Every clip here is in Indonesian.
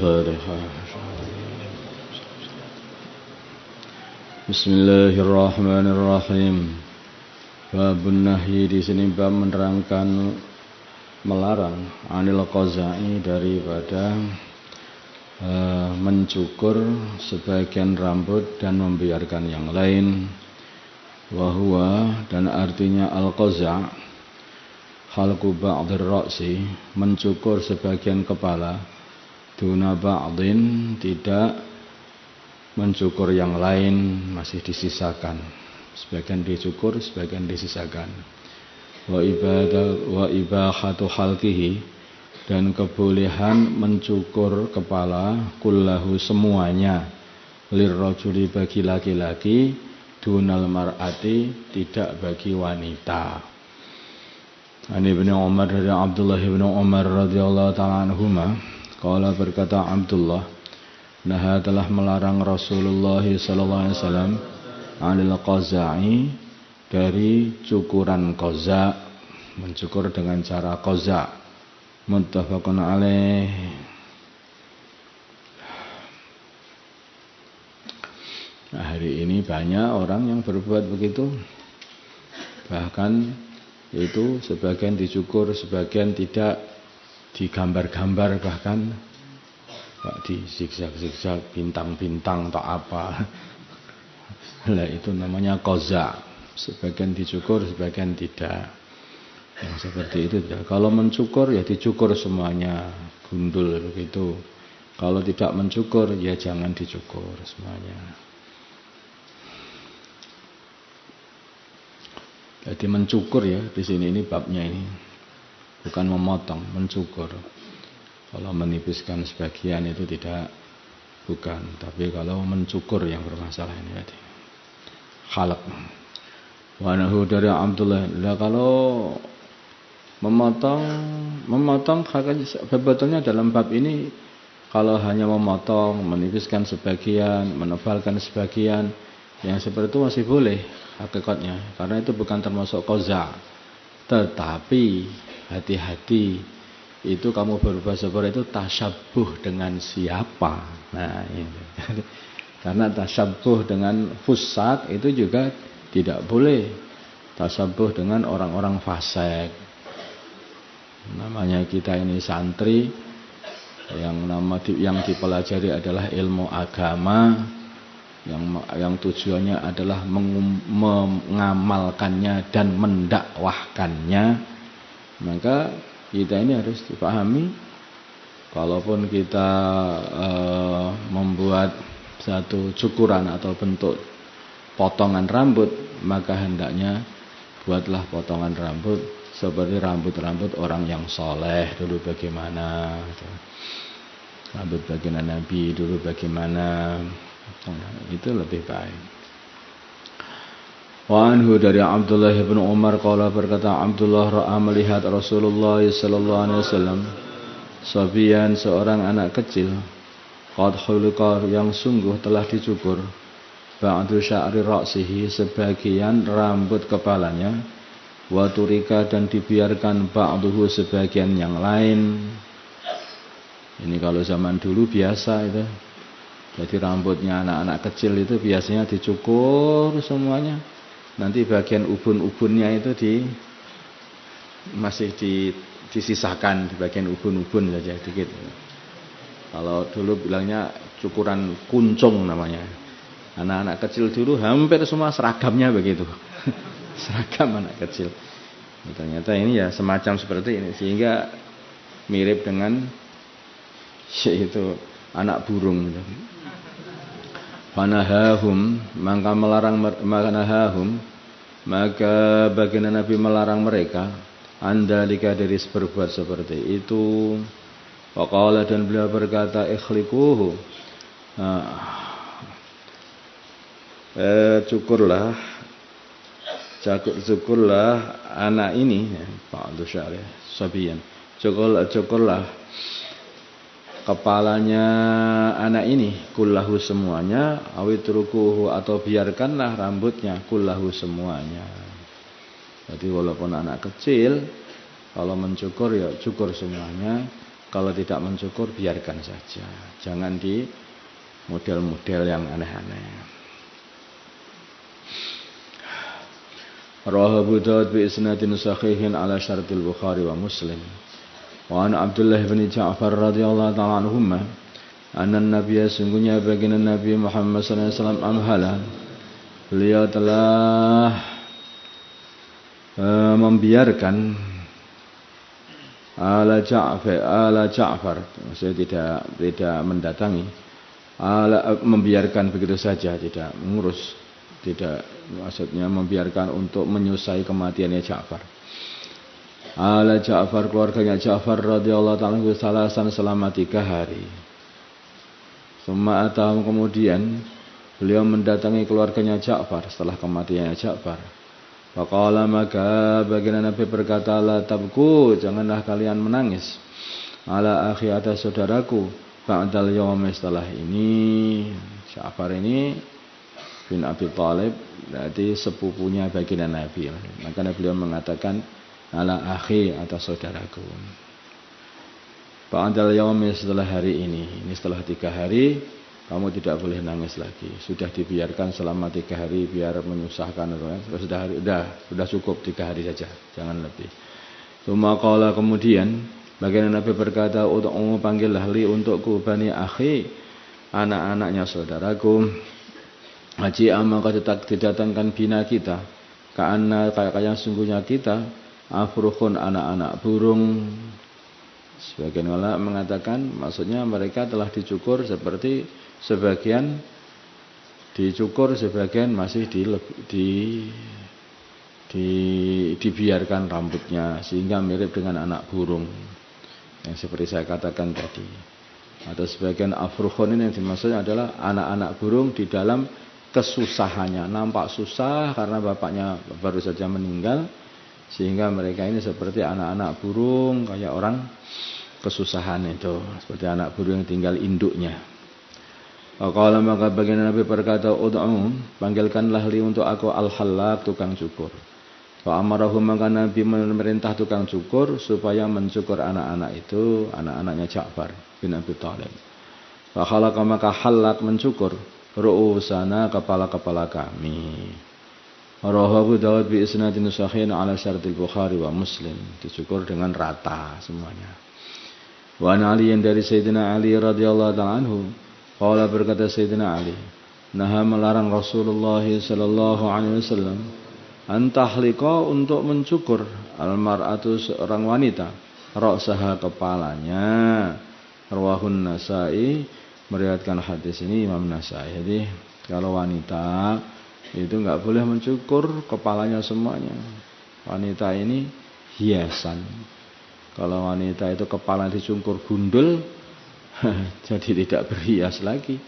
Al-Fatihah. Bismillahirrahmanirrahim. Babun nahyi di sini bab menerangkan melarang anil qaza'i daripada mencukur sebagian rambut dan membiarkan yang lain. Wahwa dan artinya al-qaza' halqu ba'dir ra'si, mencukur sebagian kepala, duna ba'din, tidak mencukur yang lain, masih disisakan. Sebagian dicukur, sebagian disisakan. Wa ibahatu halqihi, dan kebolehan mencukur kepala, kullahu semuanya, lirrajuli bagi laki-laki, dunal mar'ati tidak bagi wanita. Ani Ibnu Umar dari Abdullah bin Umar radhiyallahu ta'ala anhuma, qala berkata Abdullah, nah telah melarang Rasulullah sallallahu alaihi wasallam anil qaza'i, dari cukuran qaza', mencukur dengan cara qaza'. Muttafaqun alaih. Nah, hari ini banyak orang yang berbuat begitu. Bahkan itu sebagian dicukur, sebagian tidak, digambar-gambar, bahkan di zigzag-zigzag, bintang-bintang atau apa. Nah, itu namanya qaza'. Sebagian dicukur, sebagian tidak. Yang seperti itu tidak. Kalau mencukur ya dicukur semuanya, gundul begitu. Kalau tidak mencukur ya jangan dicukur semuanya. Jadi mencukur ya di sini, ini babnya ini, bukan memotong, mencukur. Kalau menipiskan sebagian itu tidak, bukan. Tapi kalau mencukur yang bermasalah ini tadi. Khalaq. Wa nahu dari Abdullah. Lah kalau memotong sebetulnya dalam bab ini kalau hanya memotong, menipiskan sebagian, menebalkan sebagian, yang seperti itu masih boleh hakikatnya, karena itu bukan termasuk qaza'. Tetapi hati-hati, itu kamu berbuat seperti itu tasyabuh dengan siapa? Nah, ini. Karena tasyabuh dengan fusaq itu juga tidak boleh. Tasyabuh dengan orang-orang fasik. Namanya kita ini santri, yang dipelajari adalah ilmu agama, yang tujuannya adalah mengamalkannya dan mendakwahkannya. Maka kita ini harus dipahami, kalaupun kita membuat satu cukuran atau bentuk potongan rambut, maka hendaknya buatlah potongan rambut seperti rambut-rambut orang yang soleh dulu bagaimana, rambut baginda Nabi dulu bagaimana. Itu lebih baik. Wa anhu dari Abdullah bin Umar qala berkata Abdullah ra'a melihat Rasulullah sallallahu alaihi wasallam sabiyan, seorang anak kecil, qad khuluqa, yang sungguh telah dicukur, ba'du sya'ri ra'sihi, sebagian rambut kepalanya, wa turika, dan dibiarkan ba'duhu, sebagian yang lain. Ini kalau zaman dulu biasa itu. Jadi rambutnya anak-anak kecil itu biasanya dicukur semuanya. Nanti bagian ubun-ubunnya itu masih disisakan di bagian ubun-ubun saja dikit. Kalau dulu bilangnya cukuran kuncung namanya. Anak-anak kecil dulu hampir semua seragamnya begitu. Seragam anak kecil. Ternyata ini ya semacam seperti ini, sehingga mirip dengan yaitu anak burung gitu. Fanahahum, maka melarang, maka baginda Nabi melarang mereka andalika, dari berbuat seperti itu. Waqala, dan beliau berkata ikhlikuhu, cukurlah anak ini, ba'du sya'ri sabiyan, cukurlah kepalanya anak ini, kullahu semuanya, awitrukuhu, atau biarkanlah rambutnya, kullahu semuanya. Jadi walaupun anak kecil, kalau mencukur ya cukur semuanya, Kalau tidak mencukur biarkan saja. Jangan di model-model yang aneh-aneh. Rawahu Abu Dawud bi isnadin sahihin ala syartil Bukhari wa Muslim. Wa an Abdullah bin Ja'far radhiyallahu ta'ala anhuma anna Nabiya sungguhnya baginda Nabi Muhammad sallallahu alaihi wasallam amhala. Beliau telah membiarkan ala Ja'far, maksudnya tidak mendatangi, membiarkan begitu saja, tidak mengurus, tidak, maksudnya membiarkan untuk menyusai kematiannya Ja'far. Ala Ja'far, keluarganya Ja'far radhiyallahu ta'ala salasan selama 3 hari. Summa atahum, kemudian beliau mendatangi keluarganya Ja'far setelah kematiannya Ja'far. Faqala, maka baginda Nabi berkata, la tabku, janganlah kalian menangis, ala akhi, atas saudaraku, ba'dal yaum, setelah ini. Ja'far ini bin Abi Thalib, berarti sepupunya baginda Nabi. Maka beliau mengatakan, ala akhi, atas saudaraku. Ba'dal yaum, setelah hari ini setelah 3 hari, kamu tidak boleh nangis lagi. Sudah dibiarkan selama 3 hari biar menyusahkan. Sudah cukup 3 hari saja, jangan lebih. Tsumma qala, kemudian baginda Nabi berkata, ud'u, panggillah li untukku bani akhi, anak-anaknya saudaraku. Haji maka didatangkan bina kita, kayak sungguhnya kita, afrukhun, anak-anak burung. Sebagian ulama mengatakan maksudnya mereka telah dicukur, seperti sebagian dicukur, sebagian masih dibiarkan rambutnya sehingga mirip dengan anak burung yang seperti saya katakan tadi. Atau sebagian afrukhun ini yang dimaksudnya adalah anak-anak burung di dalam kesusahannya, nampak susah karena bapaknya baru saja meninggal, sehingga mereka ini seperti anak-anak burung, kayak orang kesusahan itu, seperti anak burung yang tinggal induknya. Qala, maka baginda Nabi berkata, ud'u, panggilkanlah li untuk aku al-hallaq, tukang cukur. Fa amarahu, maka Nabi memerintah tukang cukur supaya mencukur anak-anak itu, anak-anaknya Ja'far bin Abi Thalib. Fa khalaqa, maka hallaq, mencukur ru'usana, kepala-kepala kami. Rawahu Abu Dawud bi isnadin sahihin ala syartil Bukhari wa Muslim, dicukur dengan rata semuanya. Wa an Ali, yang dari Sayyidina Ali radhiyallahu ta'ala anhu, qala, berkata Sayyidina Ali, naha, melarang Rasulullah sallallahu alaihi wasallam, antahliqa, untuk mencukur, almar'atu, seorang wanita, ra'saha, kepalanya. Rawahun Nasa'i, meriwayatkan hadis ini Imam Nasa'i. Jadi kalau wanita itu enggak boleh mencukur kepalanya semuanya. Wanita ini hiasan. Kalau wanita itu kepala dicukur gundul, jadi tidak berhias lagi.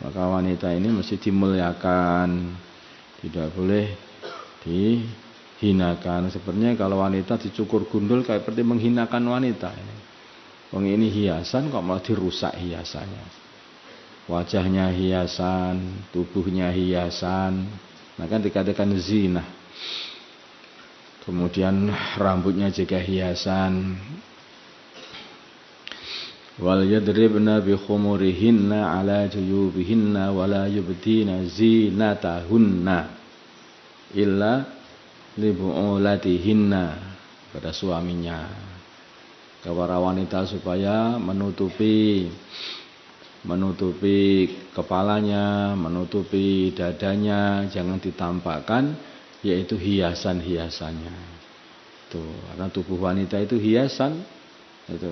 Maka wanita ini mesti dimuliakan, tidak boleh dihinakan. Sebenarnya kalau wanita dicukur gundul kayak seperti menghinakan wanita. Wong ini hiasan kok malah dirusak hiasannya. Wajahnya hiasan, tubuhnya hiasan, maka dikatakan zina. Kemudian rambutnya juga hiasan. Wal yadribna bi khumurihinna ala juyubihinna wa la yubdina zinatahunna illa li bu'ulatihinna, pada suaminya, kepada wanita, supaya menutupi kepalanya, menutupi dadanya, jangan ditampakkan, yaitu hiasan-hiasannya. Tuh, karena tubuh wanita itu hiasan, itu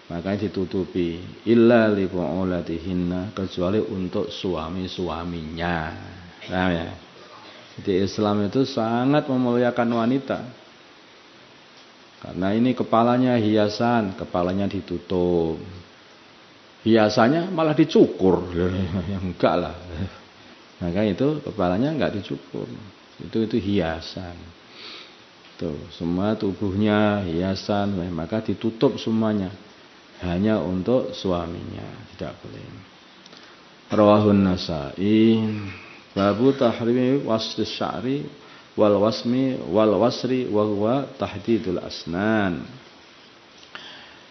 makanya ditutupi. Illa li bu'ulatihinna, kecuali untuk suami-suaminya. Nah, ya. Jadi Islam itu sangat memuliakan wanita. Karena ini kepalanya hiasan, kepalanya ditutup. Hiasannya malah dicukur. Ya enggak lah. Maka itu kepalanya enggak dicukur. Itu hiasan. Tuh, semua tubuhnya hiasan, maka ditutup semuanya. Hanya untuk suaminya, tidak boleh. Rawahun Nasa'i, babu tahrimi wasli sya'ri wal wasri wa huwa tahdidul asnan.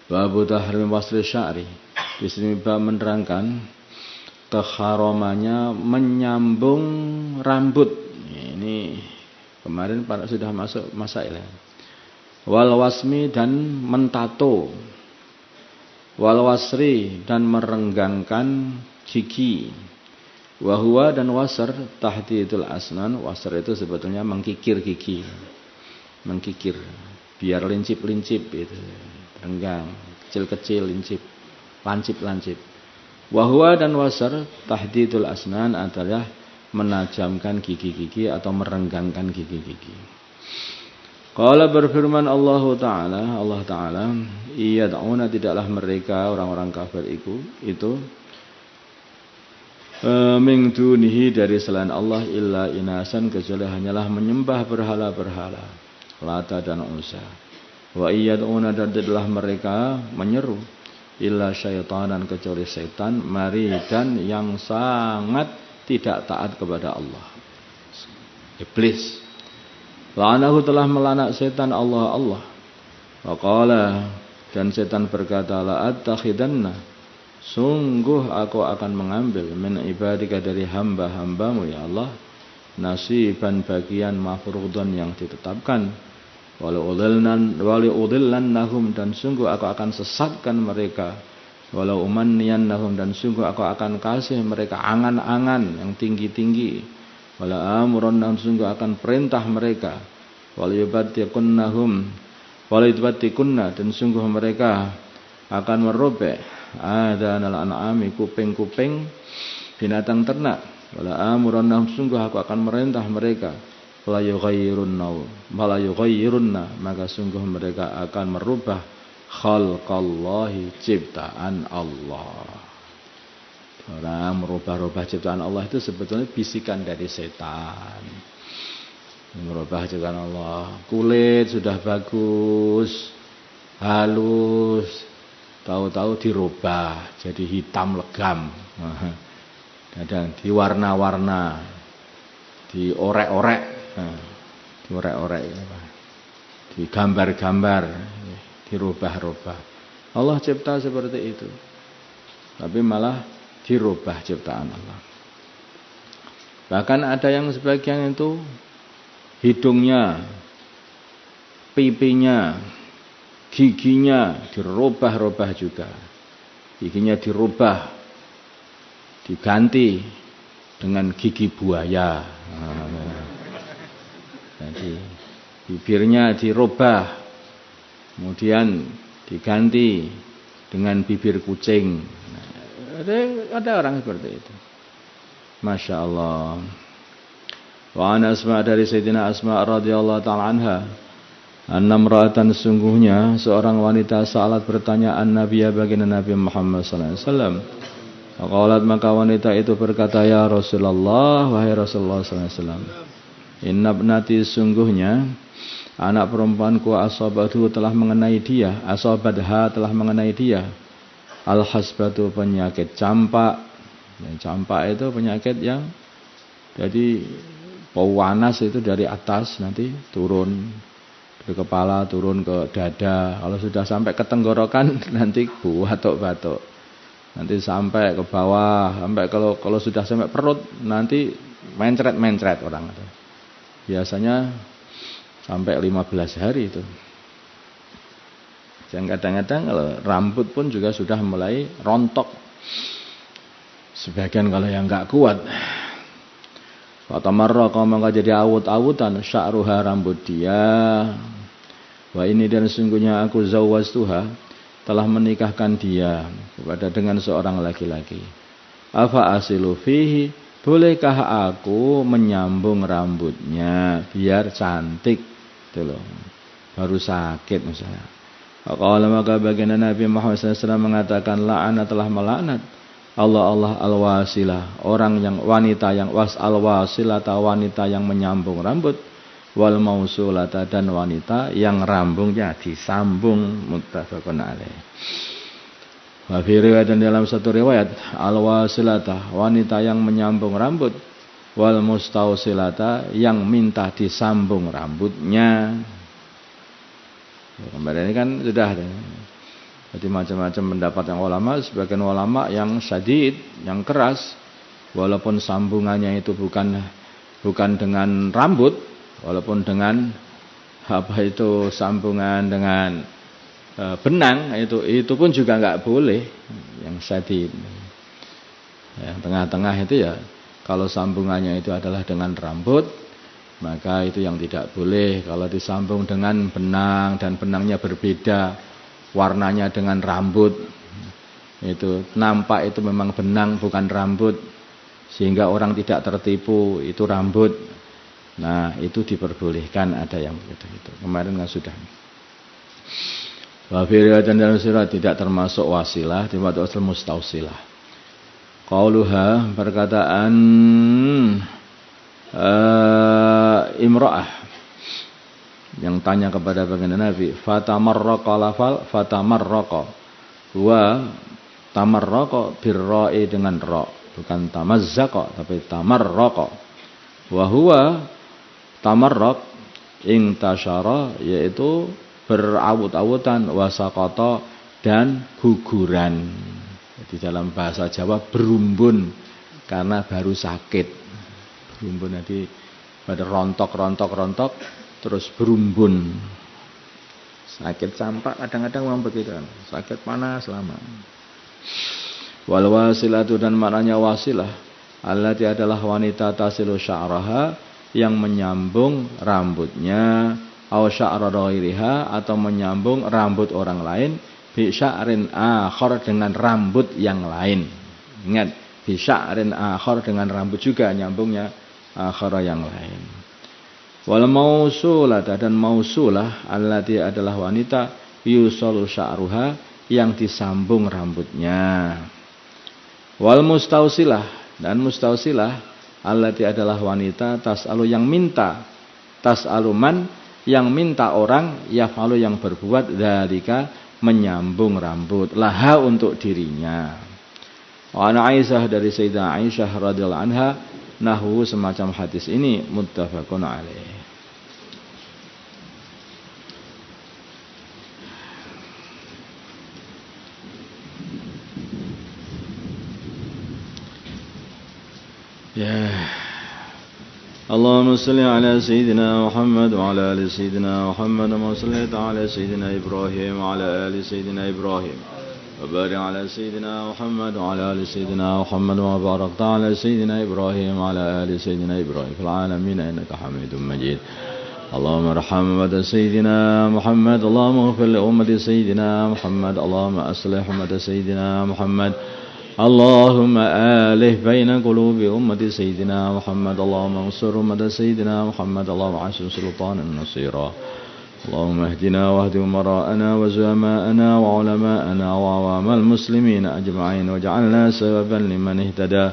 Babu tahrim wasri sya'ri. Di sini bab menerangkan keharamannya menyambung rambut. Ini kemarin sudah masuk masail. Wal wasmi dan mentato. Wal wasri dan merenggangkan gigi. Wahwa dan wasar tahdidul asnan. Wasar itu sebetulnya mengkikir gigi. Mengkikir biar lincip-lincip itu. Renggang, kecil-kecil, lincip, lancip-lancip. Wahwa dan wasar tahdidul asnan adalah menajamkan gigi-gigi atau merenggangkan gigi-gigi. Qala berfirman Allah Ta'ala, iyad'una tidaklah mereka orang-orang kafir itu min dunihi dari selain Allah illa inasan kecuali hanyalah menyembah berhala-berhala Lata dan Uzza. Wa iyad'una dan tidaklah mereka menyeru illa syaitanan kecuali setan maridan yang sangat tidak taat kepada Allah. Iblis. La'anahu telah melaknat setan Allah. Wa qala dan setan berkata la attakhidanna sungguh aku akan mengambil min ibadika dari hamba-hambamu ya Allah nasiban bagian mafruḍan yang ditetapkan. Walau udillannahum dan sungguh aku akan sesatkan mereka. Walau umanniyannahum dan sungguh aku akan kasih mereka angan-angan yang tinggi-tinggi. Walau amurannahum sungguh akan perintah mereka. Walau yubattikunna dan sungguh mereka akan merobek adanal an'ami kuping-kuping binatang ternak. Walau amurannahum sungguh aku akan merintah mereka. La yughayyirunna maka sungguh mereka akan merubah khalqallahi ciptaan Allah. Orang merubah-rubah ciptaan Allah itu sebetulnya bisikan dari setan. Merubah ciptaan Allah. Kulit sudah bagus, halus, tahu-tahu dirubah jadi hitam legam. Kadang diwarna-warna, diorek-orek. Diorek-orek, digambar-gambar, dirubah-rubah. Allah cipta seperti itu, tapi malah dirubah ciptaan Allah. Bahkan ada yang sebagian itu hidungnya, pipinya, giginya dirubah-rubah juga. Giginya dirubah, diganti dengan gigi buaya. Jadi bibirnya dirubah, kemudian diganti dengan bibir kucing. Ada orang seperti itu. Masya Allah. Wa an Asma dari Sayyidina Asma radhiyallahu ta'ala anha. Annamra'atan sungguhnya seorang wanita salat bertanya an-Nabiya baginda Nabi Muhammad sallallahu alaihi wasallam. Qalat maka wanita itu berkata ya Rasulullah wahai Rasulullah sallallahu alaihi wasallam. Inna ibnati sungguhnya anak perempuanku asabatu telah mengenai dia, asabadha telah mengenai dia. Al-hasbatu penyakit campak. Campak itu penyakit yang jadi pewanas itu dari atas nanti turun ke kepala, turun ke dada. Kalau sudah sampai ke tenggorokan nanti batuk-batuk. Nanti sampai ke bawah, sampai kalau sudah sampai perut nanti mencret-mencret orang itu. Biasanya sampai 15 hari itu. Dan kadang-kadang kalau rambut pun juga sudah mulai rontok. Sebagian kalau yang enggak kuat. Fatamarraqa maka jadi awut-awutan sya'ruha rambut dia. Wa ini dan sungguhnya aku zawwaztuha telah menikahkan dia kepada dengan seorang laki-laki. Afa asilu fihi bolehkah aku menyambung rambutnya biar cantik gitu loh. Baru sakit misalnya. Qala maka baginda Nabi Muhammad SAW mengatakan la'ana telah melaknat Allah al-wasilah orang yang wanita yang al-wasilata wanita yang menyambung rambut wal mausulata dan wanita yang rambungnya disambung muttafaqun alaih. Wa fi riwayat dalam satu riwayat al-wasilata wanita yang menyambung rambut wal mustausilata yang minta disambung rambutnya. Kemarin ini kan sudah Jadi macam-macam pendapat yang ulama. Sebagian ulama yang syadid, yang keras, walaupun sambungannya itu bukan dengan rambut, walaupun dengan sambungan dengan benang, itu pun juga nggak boleh. Yang syadid, yang tengah-tengah itu ya, kalau sambungannya itu adalah dengan rambut, maka itu yang tidak boleh. Kalau disambung dengan benang dan benangnya berbeda warnanya dengan rambut, itu nampak itu memang benang bukan rambut, sehingga orang tidak tertipu itu rambut. Nah, itu diperbolehkan, ada yang begitu. Kemarin kan sudah. Wa fi riwayatin dalam surat tidak termasuk wasilah, termasuk mustausilah. Qauluha, perkataan imra'ah yang tanya kepada baginda Nabi, fatamarraqa lafal fatamarraqa wa tamarraqa birra'i dengan ra, bukan tamazzaqa tapi tamarraqa. Wa huwa tamarraq intashara, yaitu berawut-awutan, wasaqata dan guguran. Di dalam bahasa Jawa berumbun karena baru sakit. Berumbun jadi pada rontok terus berumbun. Sakit campak kadang-kadang memang begitu. Sakit panas lama. Wal wasilatu, dan maknanya wasilah allati adalah wanita tasilu sya'raha, yang menyambung rambutnya, au sya'ra ghairiha, atau menyambung rambut orang lain, bi sya'rin akhar, dengan rambut yang lain. Ingat, bi sya'rin akhar, dengan rambut juga nyambungnya akhar yang lain. Wal mausulah, dan mausulah allati adalah wanita yusalu sya'ruha, yang disambung rambutnya. Wal mustausilah, dan mustausilah allati adalah wanita tas'alu, yang minta, tas'aluman, yang minta orang, yafalu, yang berbuat, dzalika, menyambung rambut, laha, untuk dirinya. Wa ana Aisyah, dari Sayyidah Aisyah radhiyallahu anha, nahwu, semacam hadis ini, muttafaqun alaih. Ya, Allahumma salli ala Sayyidina Muhammad wa ala ali Sayyidina Muhammad, wa salli ala Sayyidina Ibrahim wa ala ali Sayyidina Ibrahim, wa barik ala Sayyidina Muhammad wa ala ali Sayyidina Muhammad, wa barik ala Sayyidina Ibrahim wa ala ali Sayyidina Ibrahim fil alamin innaka Hamidum Majid. Allahumma arham ummata Sayyidina Muhammad, Allahumma ighfir li ummati Sayyidina Muhammad, Allahumma aslih ummata Sayyidina Muhammad, اللهم آله بين قلوب أمة سيدنا محمد، اللهم انصر أمة سيدنا محمد، اللهم عاشر سلطانا نصيرا، اللهم اهدنا واهد أمراءنا وزعماءنا وعلماءنا وعوام المسلمين أجمعين، واجعلنا سببا لمن اهتدى،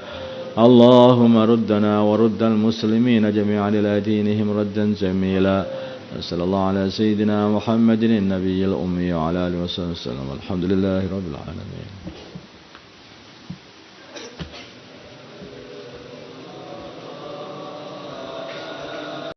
اللهم ردنا ورد المسلمين جميعا إلى دينهم ردا جميلا. صلى الله على سيدنا محمد النبي الأمي وعلى آله وصحبه وسلم، الحمد لله رب العالمين.